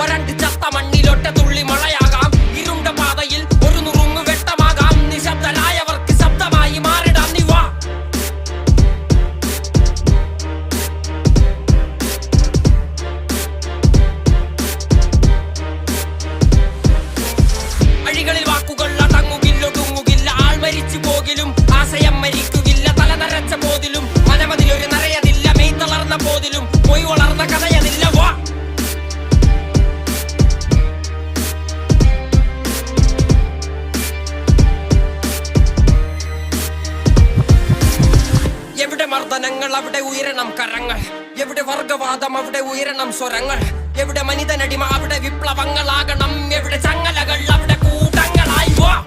വരണ്ട് ചത്ത മണ്ണിലൊറ്റ തുള്ളി മഴയാകാം. ഇരുണ്ട പാതയിൽ ഒരു നുറുങ്ങു വെട്ടമാകാം. നിശബ്ദരായവർക്ക് ശബ്ദമായി മാറിടാം. നീ വാ. അഴികളിൽ വാക്കുകൾ അടങ്ങുകില്ല, ഒടുങ്ങുകില്ല. ആൾ മരിച്ചു പോകിലും ആശയം മരിക്കുകില്ല. തല നരച്ച പോതിലും മനമതിലൊരു നരയതില്ല. മെയ് തളർന്ന പോതിലും പൊയ് വളർന്ന കഥയതില്ല. വാ. എവിടെ മർദ്ദനങ്ങൾ അവിടെ ഉയരണം കരങ്ങൾ. എവിടെ വർഗവാദം അവിടെ ഉയരണം സ്വരങ്ങൾ. എവിടെ മനിതനടിമ അവിടെ വിപ്ലവങ്ങളാകണം. എവിടെ ചങ്ങലകൾ അവിടെ കൂട്ടങ്ങളായി. വാ.